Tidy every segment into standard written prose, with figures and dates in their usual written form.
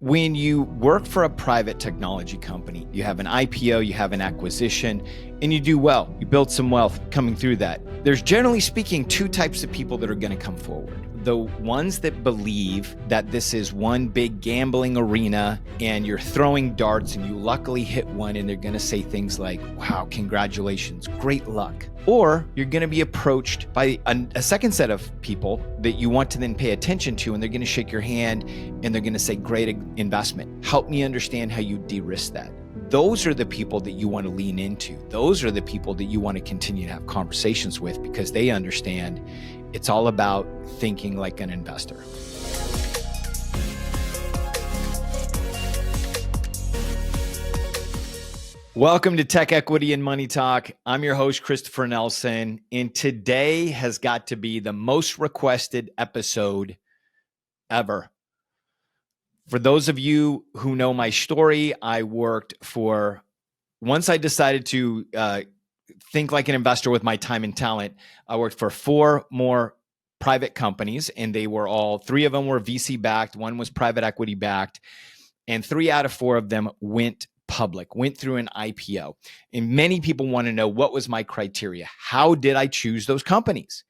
When you work for a private technology company, you have an IPO, you have an acquisition, and you do well. You build some wealth coming through that. There's generally speaking two types of people that are going to come forward. The ones that believe that this is one big gambling arena and you're throwing darts and you luckily hit one, and they're going to say things like, wow, congratulations, great luck. Or you're going to be approached by a second set of people that you want to then pay attention to, and they're going to shake your hand and they're going to say, great investment. Help me understand how you de-risk that. Those are the people that you want to lean into. Those are the people that you want to continue to have conversations with, because they understand it's all about thinking like an investor. Welcome to Tech Equity and Money Talk. I'm your host, Christopher Nelson, and today has got to be the most requested episode ever. For those of you who know my story, I worked for, once I decided to think like an investor with my time and talent, I worked for 4 more private companies, and they were all, 3 of them were VC backed, 1 was private equity backed, and 3 out of 4 of them went public, went through an IPO. And many people want to know, what was my criteria? How did I choose those companies?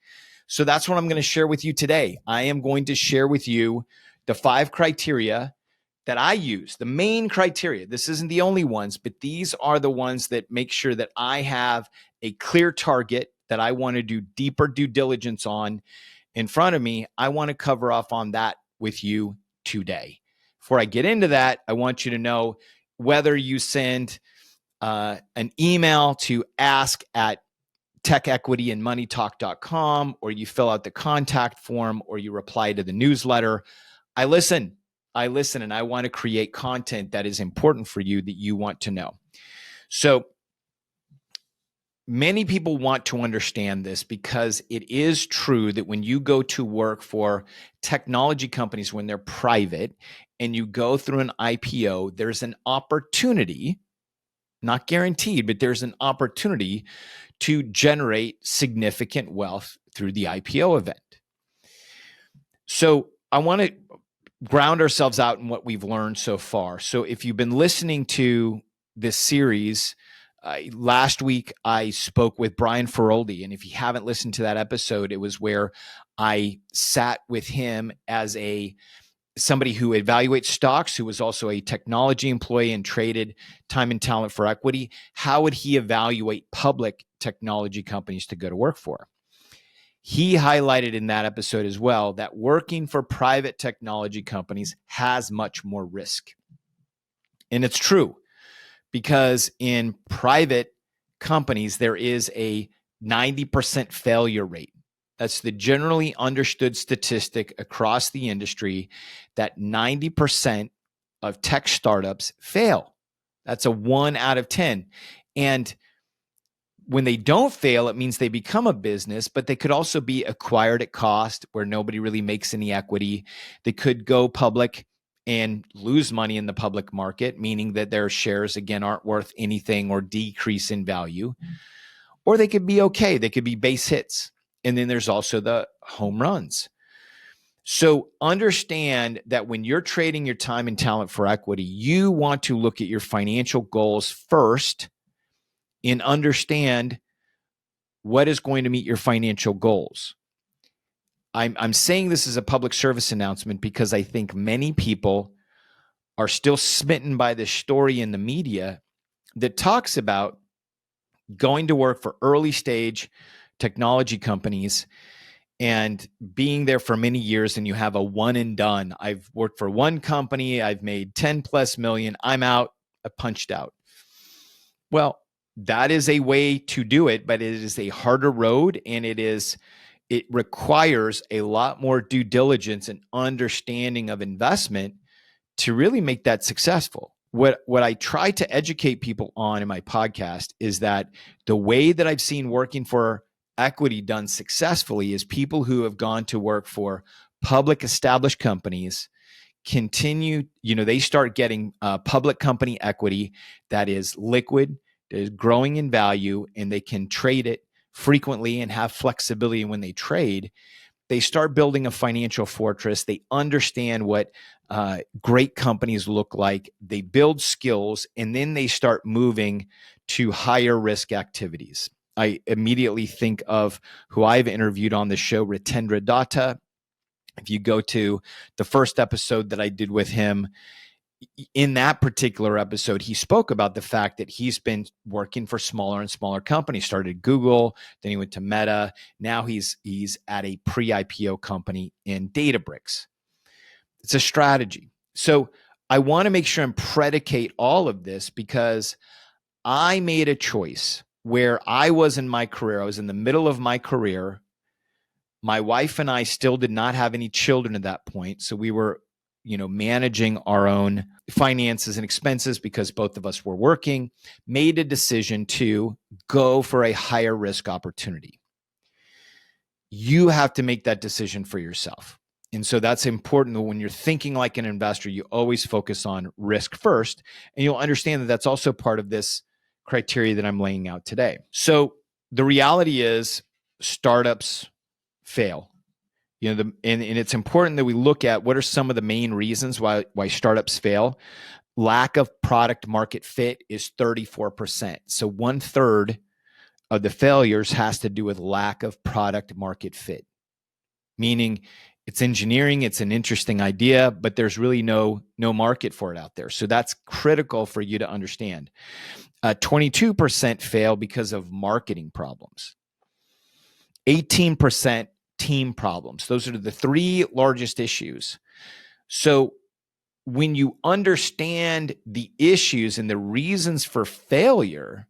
So that's what I'm going to share with you today. I am going to share with you the 5 criteria that I use, the main criteria. This isn't the only ones, but these are the ones that make sure that I have a clear target that I want to do deeper due diligence on in front of me. I want to cover off on that with you today. Before I get into that, I want you to know, whether you send an email to ask@techequityandmoneytalk.com, or you fill out the contact form, or you reply to the newsletter, I listen, and I want to create content that is important for you, that you want to know. So many people want to understand this, because it is true that when you go to work for technology companies, when they're private, and you go through an IPO, there's an opportunity, not guaranteed, but there's an opportunity to generate significant wealth through the IPO event. So I want to ground ourselves out in what we've learned so far. So if you've been listening to this series, last week I spoke with Brian Feroldi, and if you haven't listened to that episode, it was where I sat with him as somebody who evaluates stocks, who was also a technology employee and traded time and talent for equity. How would he evaluate public technology companies to go to work for? He highlighted in that episode as well that working for private technology companies has much more risk. And it's true, because in private companies, there is a 90% failure rate. That's the generally understood statistic across the industry, that 90% of tech startups fail. That's a 1 out of 10. And when they don't fail, it means they become a business, but they could also be acquired at cost, where nobody really makes any equity. They could go public and lose money in the public market, meaning that their shares, again, aren't worth anything or decrease in value. Or they could be okay. They could be base hits. And then there's also the home runs. So understand that when you're trading your time and talent for equity, you want to look at your financial goals first and understand what is going to meet your financial goals. I'm saying this as a public service announcement because I think many people are still smitten by this story in the media that talks about going to work for early stage technology companies and being there for many years, and you have a one and done. I've worked for one company, I've made 10 plus million, I'm out, I punched out. Well, that is a way to do it, but it is a harder road, and it requires a lot more due diligence and understanding of investment to really make that successful. What I try to educate people on in my podcast is that the way that I've seen working for equity done successfully is people who have gone to work for public established companies they start getting public company equity that is liquid, that is growing in value, and they can trade it frequently and have flexibility when they trade. they start building a financial fortress. They understand what great companies look like. They build skills, and then they start moving to higher risk activities. I immediately think of who I've interviewed on the show, Ritendra Datta. If you go to the first episode that I did with him, in that particular episode, he spoke about the fact that he's been working for smaller and smaller companies, started Google, then he went to Meta. Now he's at a pre-IPO company in Databricks. It's a strategy. So I want to make sure and predicate all of this because I made a choice where I was in my career. I was in the middle of my career. My wife and I still did not have any children at that point. So we were, managing our own finances and expenses because both of us were working, made a decision to go for a higher risk opportunity. You have to make that decision for yourself. And so that's important that when you're thinking like an investor, you always focus on risk first, and you'll understand that that's also part of this criteria that I'm laying out today. So the reality is startups fail. And it's important that we look at what are some of the main reasons why startups fail. Lack of product market fit is 34%. So 1/3 of the failures has to do with lack of product market fit, meaning it's engineering, it's an interesting idea, but there's really no market for it out there. So that's critical for you to understand. 22% fail because of marketing problems. 18% team problems. Those are the three largest issues. So when you understand the issues and the reasons for failure,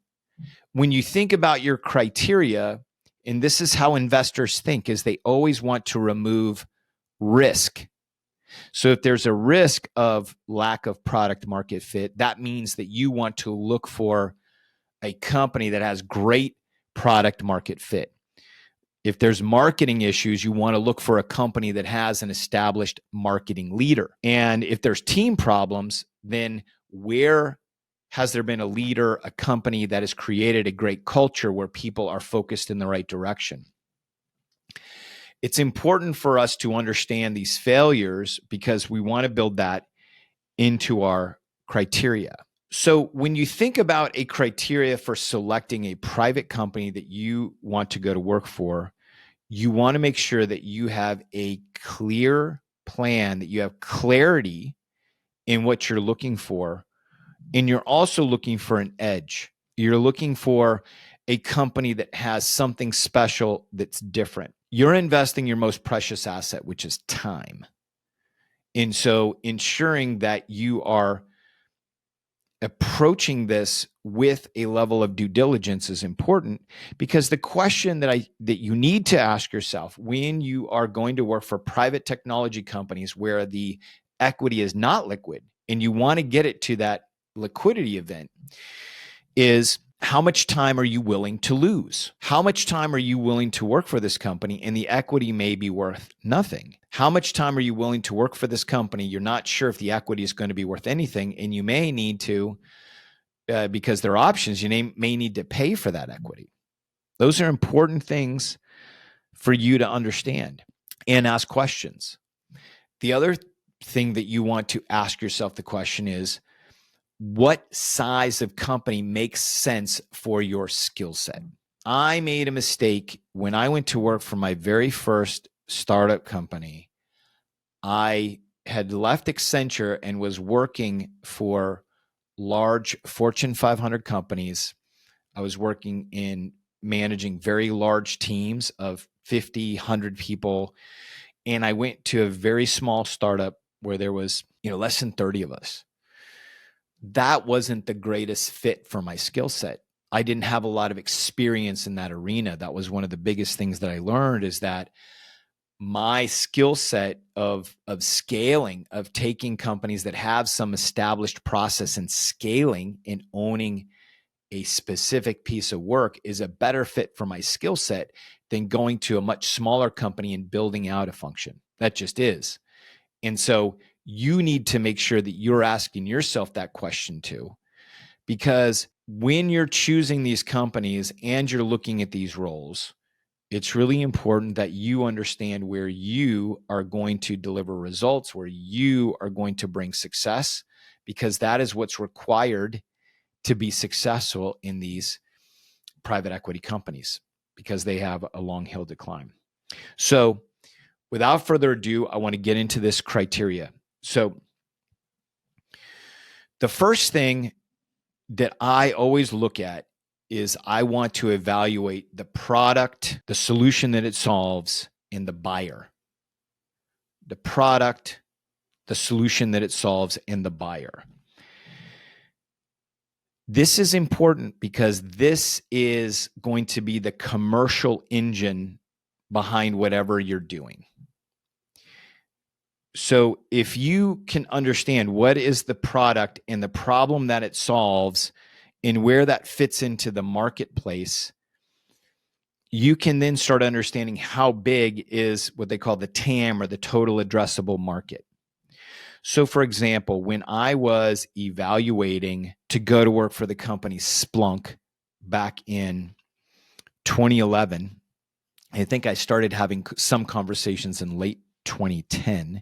when you think about your criteria, and this is how investors think, is they always want to remove risk. So if there's a risk of lack of product market fit, that means that you want to look for a company that has great product market fit. If there's marketing issues, you want to look for a company that has an established marketing leader. And if there's team problems, then where has there been a leader, a company that has created a great culture where people are focused in the right direction? It's important for us to understand these failures because we want to build that into our criteria. So when you think about a criteria for selecting a private company that you want to go to work for, you want to make sure that you have a clear plan, that you have clarity in what you're looking for. And you're also looking for an edge. You're looking for a company that has something special that's different. You're investing your most precious asset, which is time. And so ensuring that you are approaching this with a level of due diligence is important, because the question that you need to ask yourself when you are going to work for private technology companies where the equity is not liquid and you want to get it to that liquidity event is, how much time are you willing to lose? How much time are you willing to work for this company and the equity may be worth nothing? How much time are you willing to work for this company? You're not sure if the equity is going to be worth anything, and you may need to, because there are options, you may need to pay for that equity. Those are important things for you to understand and ask questions. The other thing that you want to ask yourself the question is, what size of company makes sense for your skill set? I made a mistake when I went to work for my very first startup company. I had left Accenture and was working for large Fortune 500 companies. I was working in managing very large teams of 50, 100 people. And I went to a very small startup where there was, less than 30 of us. That wasn't the greatest fit for my skill set. I didn't have a lot of experience in that arena. That was one of the biggest things that I learned, is that my skill set of scaling, of taking companies that have some established process and scaling and owning a specific piece of work, is a better fit for my skill set than going to a much smaller company and building out a function. That just is. And so you need to make sure that you're asking yourself that question too, because when you're choosing these companies and you're looking at these roles, It's really important that you understand where you are going to deliver results, where you are going to bring success, because that is what's required to be successful in these private equity companies, because they have a long hill to climb. So without further ado, I want to get into this criteria. So the first thing that I always look at is I want to evaluate the product, the solution that it solves, and the buyer. The product, the solution that it solves, and the buyer. This is important because this is going to be the commercial engine behind whatever you're doing. So if you can understand what is the product and the problem that it solves and where that fits into the marketplace, you can then start understanding how big is what they call the TAM, or the total addressable market. So for example, when I was evaluating to go to work for the company Splunk back in 2011, I think I started having some conversations in late 2010.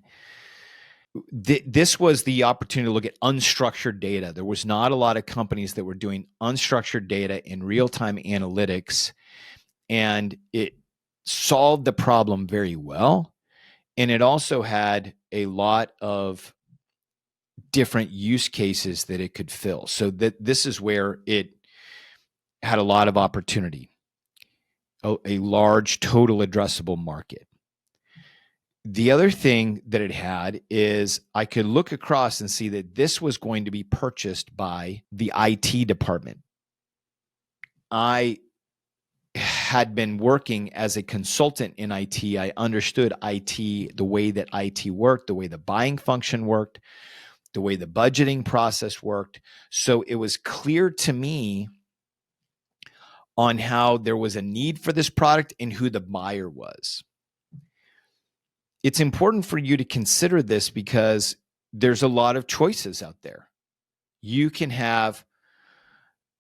This was the opportunity to look at unstructured data. There was not a lot of companies that were doing unstructured data in real-time analytics, and it solved the problem very well. And it also had a lot of different use cases that it could fill. So this is where it had a lot of opportunity, a large total addressable market. The other thing that it had is I could look across and see that this was going to be purchased by the IT department. I had been working as a consultant in IT. I understood IT, the way that IT worked, the way the buying function worked, the way the budgeting process worked. So it was clear to me on how there was a need for this product and who the buyer was. It's important for you to consider this because there's a lot of choices out there. You can have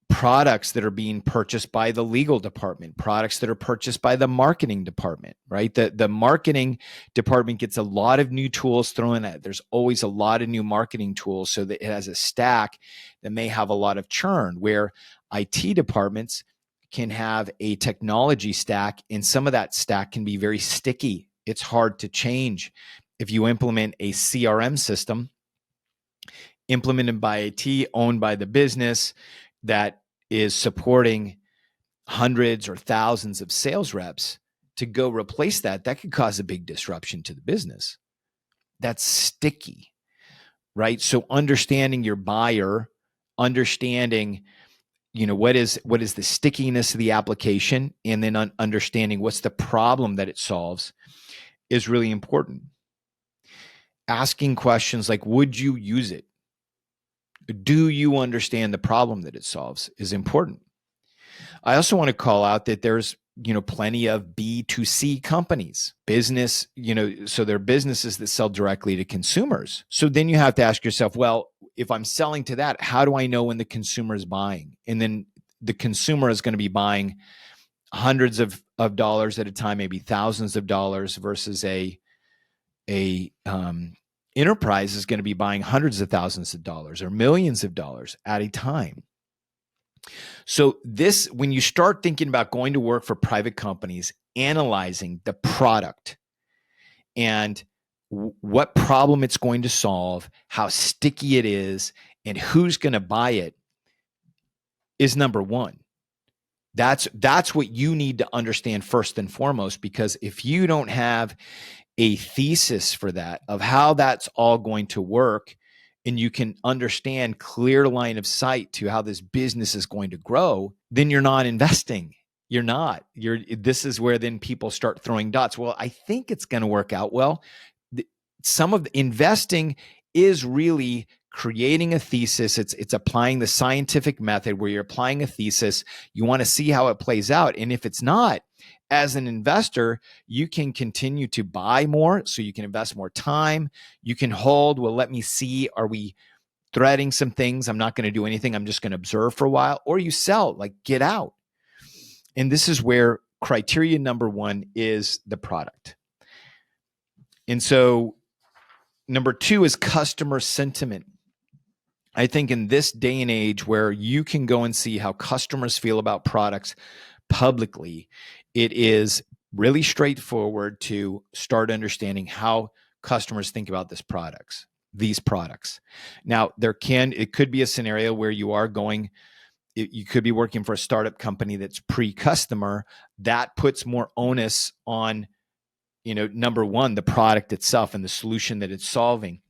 products that are being purchased by the legal department, products that are purchased by the marketing department, right? The marketing department gets a lot of new tools thrown at it. There's always a lot of new marketing tools, so that it has a stack that may have a lot of churn, where IT departments can have a technology stack, and some of that stack can be very sticky. It's hard to change. If you implement a CRM system implemented by IT, owned by the business, that is supporting hundreds or thousands of sales reps, to go replace that could cause a big disruption to the business. That's sticky, right? So understanding your buyer, understanding, what is the stickiness of the application, and then understanding what's the problem that it solves is really important. Asking questions like, would you use it? Do you understand the problem that it solves is important. I also want to call out that there's, plenty of B2C companies, business, so they're businesses that sell directly to consumers. So then you have to ask yourself, well, if I'm selling to that, how do I know when the consumer is buying? And then the consumer is going to be buying hundreds of dollars at a time, maybe thousands of dollars, versus a enterprise is going to be buying hundreds of thousands of dollars or millions of dollars at a time. So when you start thinking about going to work for private companies, analyzing the product and what problem it's going to solve, how sticky it is, and who's going to buy it is number one. That's what you need to understand first and foremost, because if you don't have a thesis for that, of how that's all going to work, and you can understand clear line of sight to how this business is going to grow, then you're not investing. This is where then people start throwing dots. Well, I think it's going to work out. Well, some of the investing is really creating a thesis. It's applying the scientific method, where you're applying a thesis. You want to see how it plays out. And if it's not, as an investor, you can continue to buy more, so you can invest more time. You can hold, well, let me see, are we threading some things? I'm not going to do anything. I'm just going to observe for a while. Or you sell, like get out. And this is where criteria number one is the product. And so number two is customer sentiment. I think in this day and age where you can go and see how customers feel about products publicly, it is really straightforward to start understanding how customers think about these products. Now, it could be a scenario where you could be working for a startup company that's pre-customer. That puts more onus on, number one, the product itself and the solution that it's solving.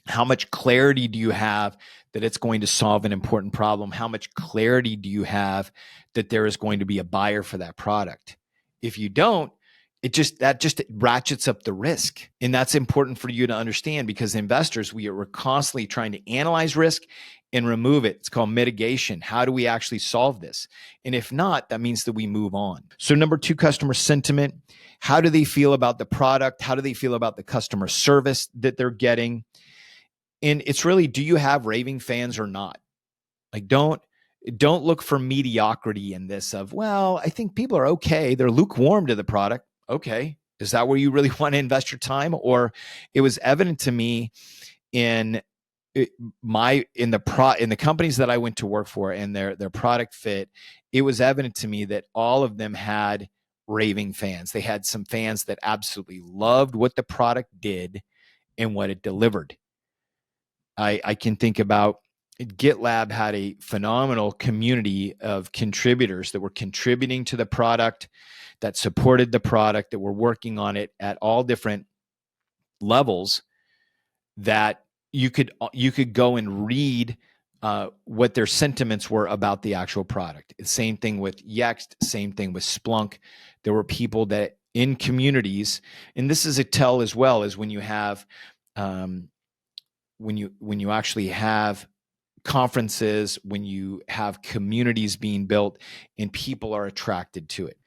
How much clarity do you have that it's going to solve an important problem? How much clarity do you have that there is going to be a buyer for that product? If you don't, it ratchets up the risk. And that's important for you to understand, because investors, we're constantly trying to analyze risk and remove it. It's called mitigation. How do we actually solve this? And if not, that means that we move on. So number two, customer sentiment. How do they feel about the product? How do they feel about the customer service that they're getting? And it's really, do you have raving fans or not? Like, don't look for mediocrity in this of, well, I think people are okay. They're lukewarm to the product. Okay. Is that where you really want to invest your time? Or it was evident to me in the companies that I went to work for and their product fit, it was evident to me that all of them had raving fans. They had some fans that absolutely loved what the product did and what it delivered. I can think about GitLab had a phenomenal community of contributors that were contributing to the product, that supported the product, that were working on it at all different levels, that you could go and read what their sentiments were about the actual product. Same thing with Yext, same thing with Splunk. There were people that in communities, and this is a tell as well, as when you have when you actually have conferences, when you have communities being built and people are attracted to it.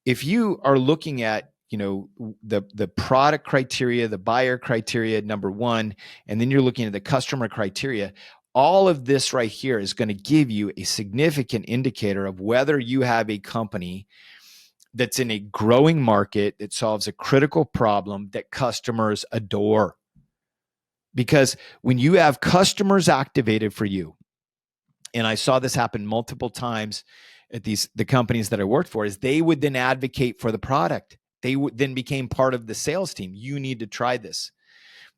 If you are looking at, the product criteria, the buyer criteria, number one, and then you're looking at the customer criteria, all of this right here is going to give you a significant indicator of whether you have a company that's in a growing market that solves a critical problem that customers adore. Because when you have customers activated for you, and I saw this happen multiple times at the companies that I worked for, is they would then advocate for the product. They then became part of the sales team. You need to try this.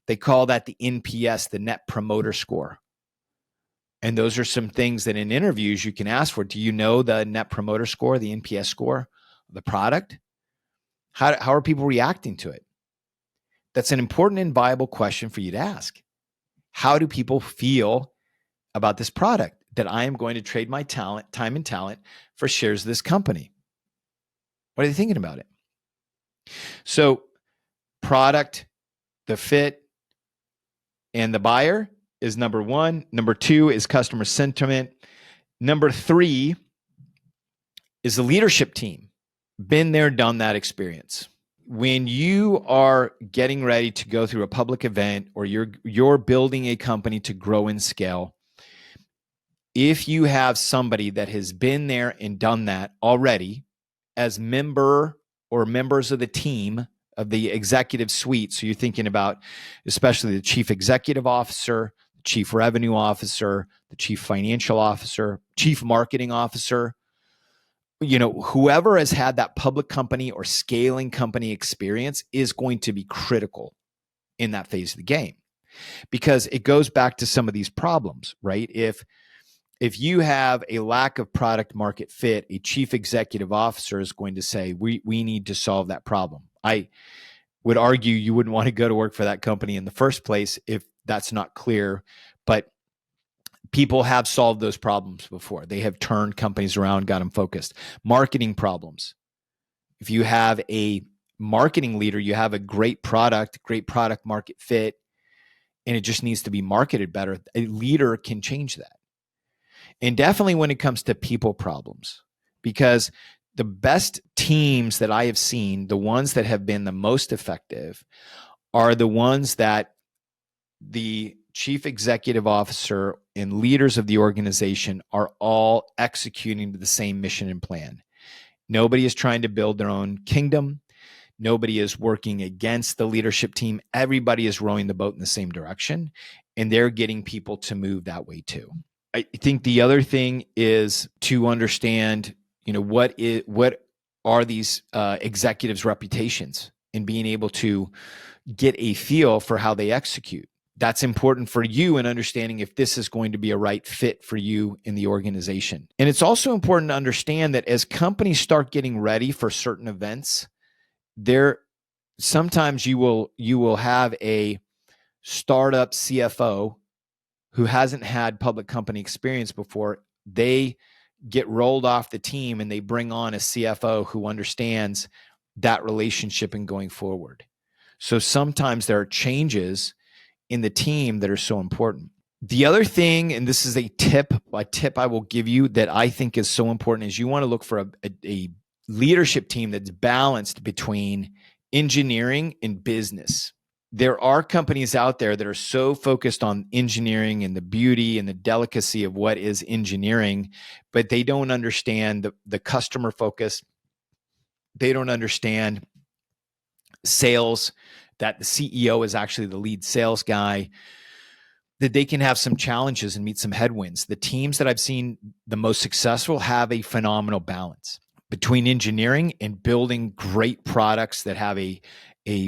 They call that the NPS, the Net Promoter Score. And those are some things that in interviews you can ask for. Do you know the Net Promoter Score, the NPS score of the product? How are people reacting to it? That's an important and viable question for you to ask. How do people feel about this product that I am going to trade my time and talent for shares of this company? What are they thinking about it? So product, the fit, and the buyer is number one. Number two is customer sentiment. Number three is the leadership team. Been there, done that experience. When you are getting ready to go through a public event, or you're building a company to grow and scale, if you have somebody that has been there and done that already as member or members of the team of the executive suite, so you're thinking about especially the chief executive officer, the chief revenue officer, the chief financial officer, chief marketing officer, whoever has had that public company or scaling company experience is going to be critical in that phase of the game, because it goes back to some of these problems, right? If you have a lack of product market fit, a chief executive officer is going to say, we need to solve that problem. I would argue you wouldn't want to go to work for that company in the first place if that's not clear, but people have solved those problems before. They have turned companies around, got them focused. Marketing problems. If you have a marketing leader, you have a great product market fit, and it just needs to be marketed better. A leader can change that. And definitely when it comes to people problems, because the best teams that I have seen, the ones that have been the most effective, are the ones that the chief executive officer and leaders of the organization are all executing the same mission and plan. Nobody is trying to build their own kingdom. Nobody is working against the leadership team. Everybody is rowing the boat in the same direction, and they're getting people to move that way too. I think the other thing is to understand, what are these executives' reputations, and being able to get a feel for how they execute. That's important for you in understanding if this is going to be a right fit for you in the organization. And it's also important to understand that as companies start getting ready for certain events, sometimes you will have a startup CFO who hasn't had public company experience before. They get rolled off the team and they bring on a CFO who understands that relationship and going forward. So sometimes there are changes in the team that are so important. The other thing, and this is a tip I will give you that I think is so important, is you want to look for a leadership team that's balanced between engineering and business. There are companies out there that are so focused on engineering and the beauty and the delicacy of what is engineering, but they don't understand the customer focus. They don't understand sales, that the CEO is actually the lead sales guy, that they can have some challenges and meet some headwinds. The teams that I've seen the most successful have a phenomenal balance between engineering and building great products that have a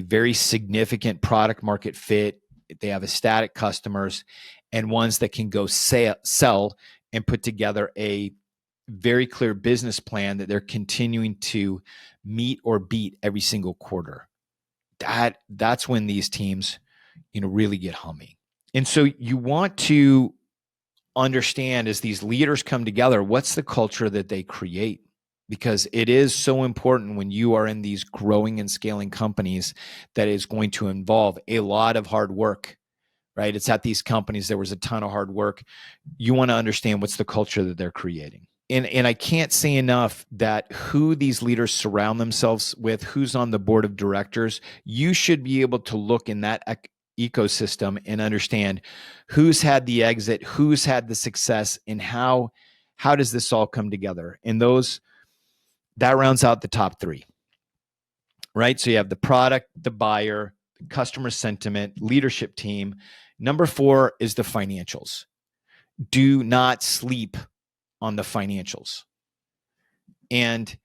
very significant product market fit. They have ecstatic customers, and ones that can go sell and put together a very clear business plan that they're continuing to meet or beat every single quarter. That's when these teams, really get humming. And so you want to understand, as these leaders come together, what's the culture that they create? Because it is so important when you are in these growing and scaling companies that is going to involve a lot of hard work, right? It's at these companies, there was a ton of hard work. You want to understand what's the culture that they're creating. And I can't say enough that who these leaders surround themselves with, who's on the board of directors, you should be able to look in that ecosystem and understand who's had the exit, who's had the success, and how does this all come together. And that rounds out the top three, right? So you have the product, the buyer, the customer sentiment, leadership team. Number 4 is the financials. Do not sleep on the financials. And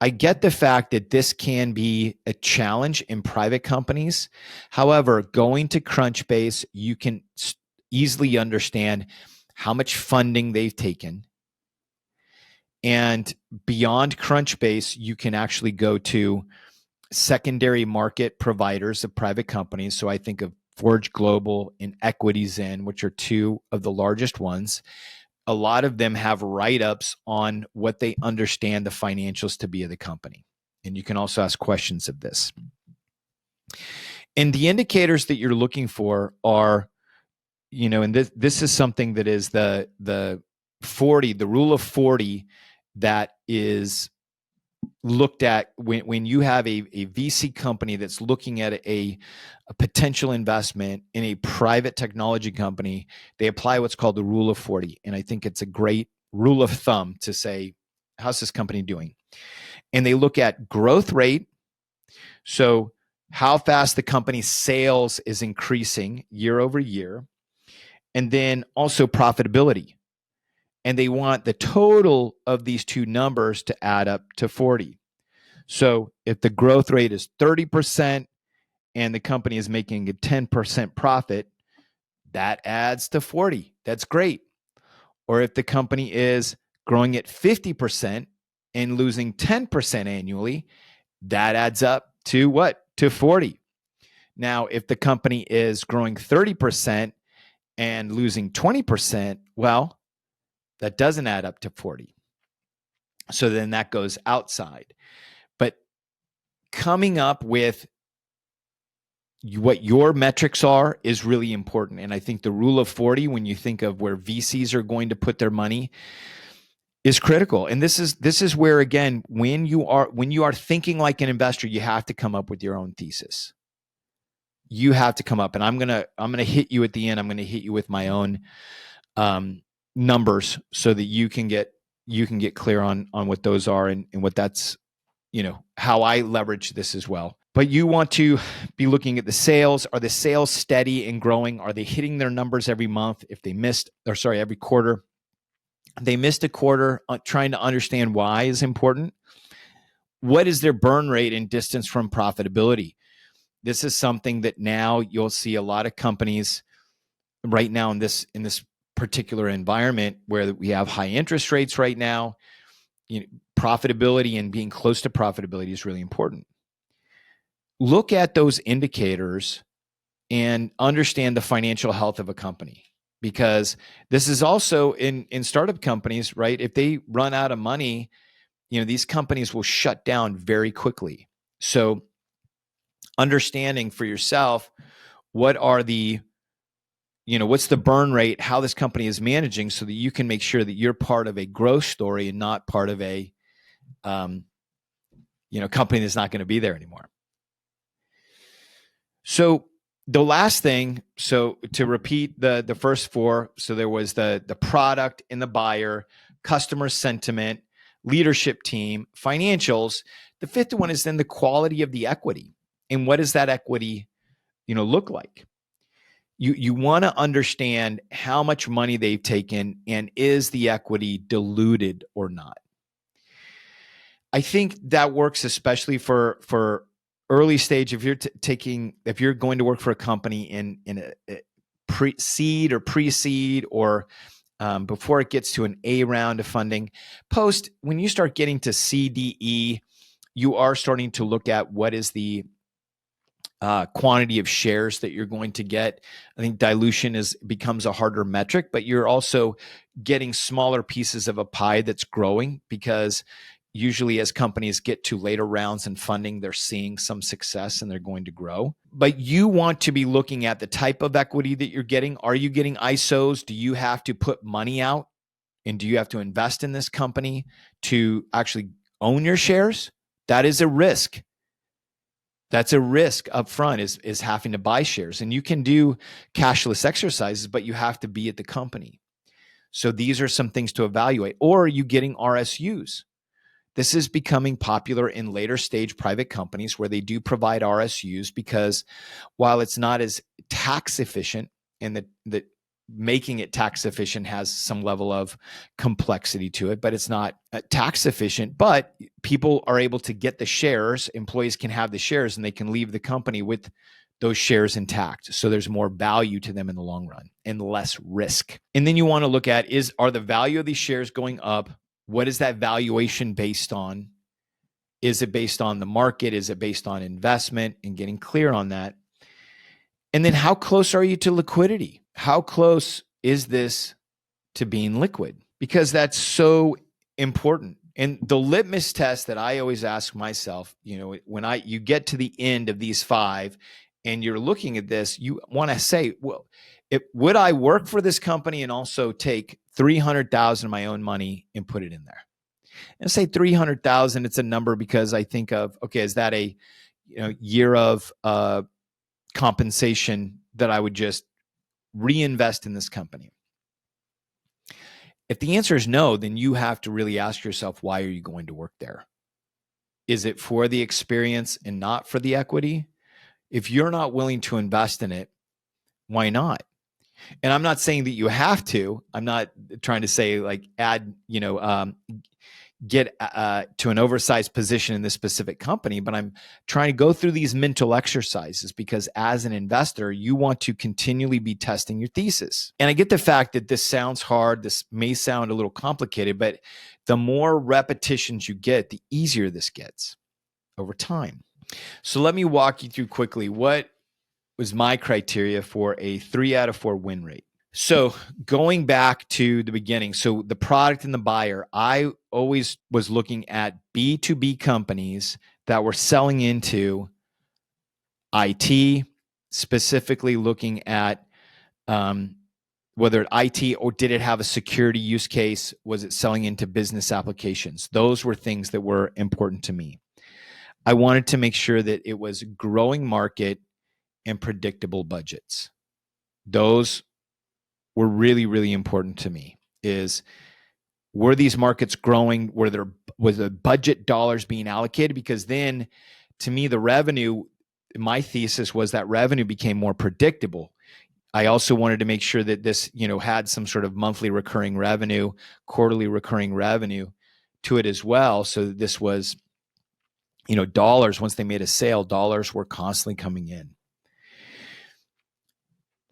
I get the fact that this can be a challenge in private companies. However, going to Crunchbase, you can easily understand how much funding they've taken. And beyond Crunchbase, you can actually go to secondary market providers of private companies. So I think of Forge Global and EquityZen, which are 2 of the largest ones. A lot of them have write-ups on what they understand the financials to be of the company. And you can also ask questions of this. And the indicators that you're looking for are, and this is something that is the 40, the rule of 40, that is looked at when you have a VC company that's looking at a potential investment in a private technology company. They apply what's called the rule of 40. And I think it's a great rule of thumb to say, how's this company doing? And they look at growth rate. So how fast the company's sales is increasing year over year. And then also profitability. And they want the total of these 2 numbers to add up to 40. So if the growth rate is 30% and the company is making a 10% profit, that adds to 40. That's great. Or if the company is growing at 50% and losing 10% annually, that adds up to what? To 40. Now, if the company is growing 30% and losing 20%, well, that doesn't add up to 40. So then that goes outside. But coming up with what your metrics are is really important. And I think the rule of 40, when you think of where VCs are going to put their money, is critical. And this is where, again, when you are thinking like an investor, you have to come up with your own thesis. You have to come up, and I'm gonna hit you at the end. I'm gonna hit you with my own numbers so that you can get clear on what those are and what that's how I leverage this as well. But you want to be looking at the sales. Are the sales steady and growing? Are they hitting their numbers every month? If they every quarter, they missed a quarter, trying to understand why is important. What is their burn rate and distance from profitability? This is something that now you'll see a lot of companies right now in this particular environment where we have high interest rates right now. Profitability and being close to profitability is really important. Look at those indicators and understand the financial health of a company, because this is also in startup companies, right? If they run out of money, these companies will shut down very quickly. So understanding for yourself, what's the burn rate, how this company is managing, so that you can make sure that you're part of a growth story and not part of a company that's not going to be there anymore. So the last thing, so to repeat the first four, so there was the product and the buyer, customer sentiment, leadership team, financials. The fifth one is then the quality of the equity. And what does that equity, look like? You want to understand how much money they've taken, and is the equity diluted or not? I think that works especially for early stage. If you're going to work for a company in a pre-seed or pre-seed, or before it gets to an A round of funding, when you start getting to CDE, you are starting to look at what is the quantity of shares that you're going to get. I think dilution becomes a harder metric, but you're also getting smaller pieces of a pie that's growing, because usually as companies get to later rounds in funding, they're seeing some success and they're going to grow. But you want to be looking at the type of equity that you're getting. Are you getting ISOs? Do you have to put money out? And do you have to invest in this company to actually own your shares? That is a risk. That's a risk up front, is having to buy shares. And you can do cashless exercises, but you have to be at the company. So these are some things to evaluate. Or are you getting RSUs? This is becoming popular in later stage private companies where they do provide RSUs, because while it's not as tax efficient, and the making it tax efficient has some level of complexity to it, but it's not tax efficient. But people are able to get the shares. Employees can have the shares and they can leave the company with those shares intact. So there's more value to them in the long run and less risk. And then you want to look at are the value of these shares going up? What is that valuation based on? Is it based on the market? Is it based on investment? And getting clear on that. And then how close are you to liquidity? How close is this to being liquid? Because that's so important. And the litmus test that I always ask myself, when you get to the end of these five and you're looking at this, you want to say, well, would I work for this company and also take $300,000 of my own money and put it in there? And say $300,000, it's a number because I think of, okay, is that a year of compensation that I would just reinvest in this company? If the answer is no, then you have to really ask yourself, why are you going to work there? Is it for the experience and not for the equity? If you're not willing to invest in it, why not? And I'm not saying that you have to. I'm not trying to say get to an oversized position in this specific company, but I'm trying to go through these mental exercises, because as an investor, you want to continually be testing your thesis. And I get the fact that this sounds hard. This may sound a little complicated, but the more repetitions you get, the easier this gets over time. So let me walk you through quickly what was my criteria for a 3 out of 4 win rate. So going back to the beginning, so the product and the buyer, I always was looking at B2B companies that were selling into IT, specifically looking at whether IT or did it have a security use case? Was it selling into business applications? Those were things that were important to me. I wanted to make sure that it was growing market and predictable budgets. Those were really, really important to me. Were these markets growing? Were there was the budget dollars being allocated? Because then, to me, the revenue, my thesis was that revenue became more predictable. I also wanted to make sure that this, had some sort of monthly recurring revenue, quarterly recurring revenue to it as well. So that this was, dollars, once they made a sale, dollars were constantly coming in.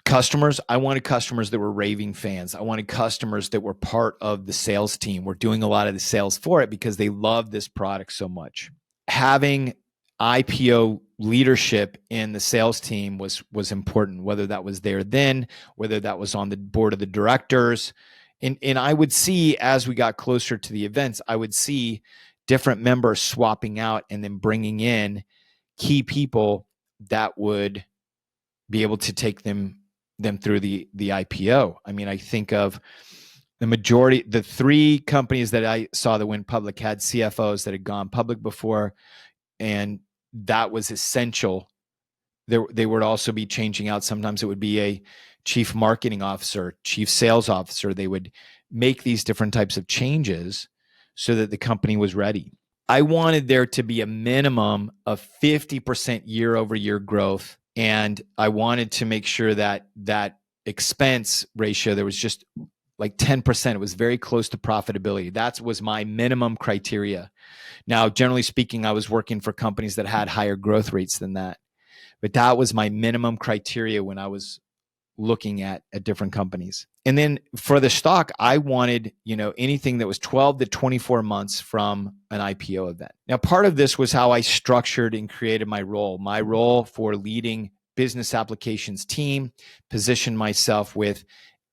Customers, I wanted customers that were raving fans. I wanted customers that were part of the sales team. We're doing a lot of the sales for it because they love this product so much. Having IPO leadership in the sales team was important, whether that was there then, whether that was on the board of the directors. And I would see, as we got closer to the events, I would see different members swapping out and then bringing in key people that would be able to take them through the IPO. I mean, I think of the 3 companies that I saw that went public had CFOs that had gone public before, and that was essential. They would also be changing out. Sometimes it would be a chief marketing officer, chief sales officer. They would make these different types of changes so that the company was ready. I wanted there to be a minimum of 50% year over year growth. And I wanted to make sure that that expense ratio, there was just like 10%. It was very close to profitability. That was my minimum criteria. Now, generally speaking, I was working for companies that had higher growth rates than that. But that was my minimum criteria when I was looking at different companies. And then for the stock, I wanted, anything that was 12 to 24 months from an IPO event. Now, part of this was how I structured and created my role. My role for leading business applications team, positioned myself with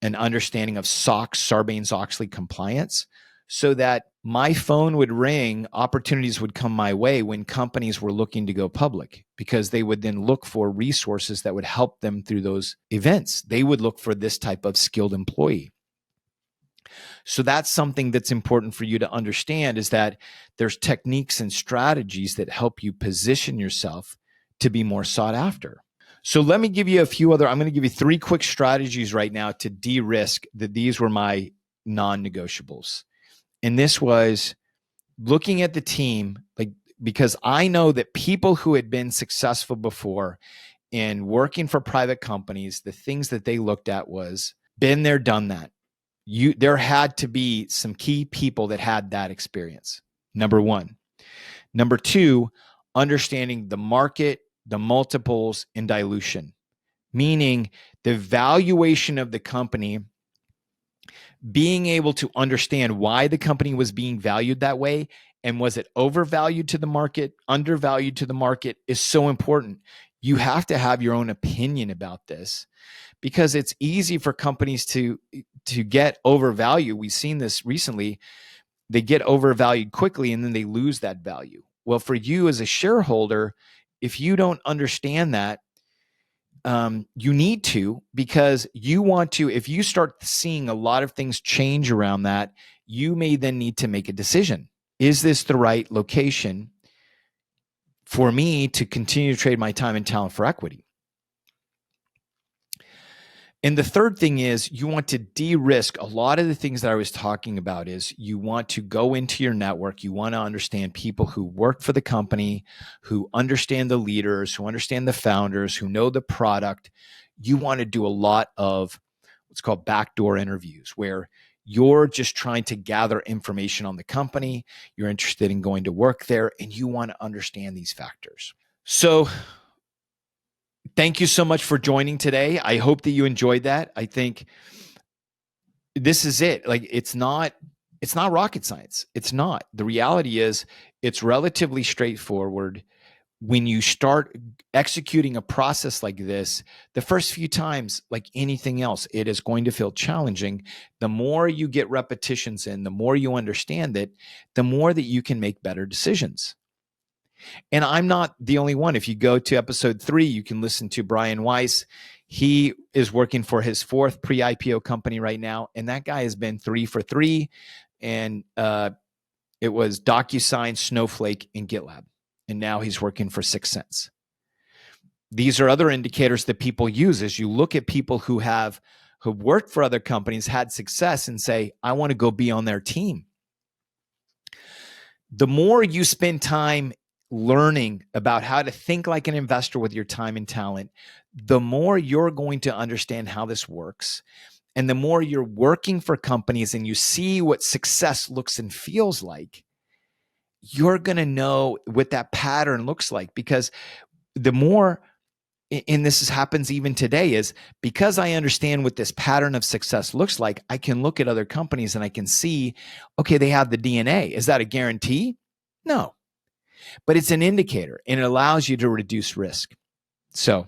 an understanding of SOX, Sarbanes-Oxley compliance, so that my phone would ring, opportunities would come my way when companies were looking to go public, because they would then look for resources that would help them through those events. They would look for this type of skilled employee. So that's something that's important for you to understand, is that there's techniques and strategies that help you position yourself to be more sought after. So let me give you I'm going to give you 3 quick strategies right now to de-risk that these were my non-negotiables. And this was looking at the team, because I know that people who had been successful before in working for private companies, the things that they looked at was been there, done that. There had to be some key people that had that experience. Number 1. Number 2, understanding the market, the multiples, and dilution, meaning the valuation of the company, being able to understand why the company was being valued that way, and was it overvalued to the market, undervalued to the market, is so important. You have to have your own opinion about this, because it's easy for companies to get overvalued. We've seen this recently. They get overvalued quickly and then they lose that value. Well, for you as a shareholder, if you don't understand that, you need to, because you want to, if you start seeing a lot of things change around that, you may then need to make a decision. Is this the right location for me to continue to trade my time and talent for equity? And the third thing is, you want to de-risk a lot of the things that I was talking about. Is you want to go into your network. You want to understand people who work for the company, who understand the leaders, who understand the founders, who know the product. You want to do a lot of what's called backdoor interviews, where you're just trying to gather information on the company. You're interested in going to work there, and you want to understand these factors. So thank you so much for joining today. I hope that you enjoyed that. I think this is it. It's not rocket science. It's not. The reality is, it's relatively straightforward. When you start executing a process like this, the first few times, like anything else, it is going to feel challenging. The more you get repetitions in, the more you understand it, the more that you can make better decisions. And I'm not the only one. If you go to episode 3, you can listen to Brian Weiss. He is working for his 4th pre-IPO company right now. And that guy has been 3 for 3. And it was DocuSign, Snowflake, and GitLab. And now he's working for 6 cents. These are other indicators that people use as you look at people who worked for other companies, had success, and say, I want to go be on their team. The more you spend time learning about how to think like an investor with your time and talent, the more you're going to understand how this works. And the more you're working for companies and you see what success looks and feels like, you're going to know what that pattern looks like. Because the more, and this happens even today, is because I understand what this pattern of success looks like, I can look at other companies and I can see, okay, they have the DNA. Is that a guarantee? No, but it's an indicator and it allows you to reduce risk. So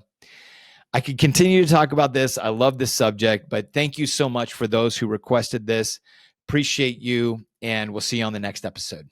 I could continue to talk about this. I love this subject, but thank you so much for those who requested this. Appreciate you, and we'll see you on the next episode.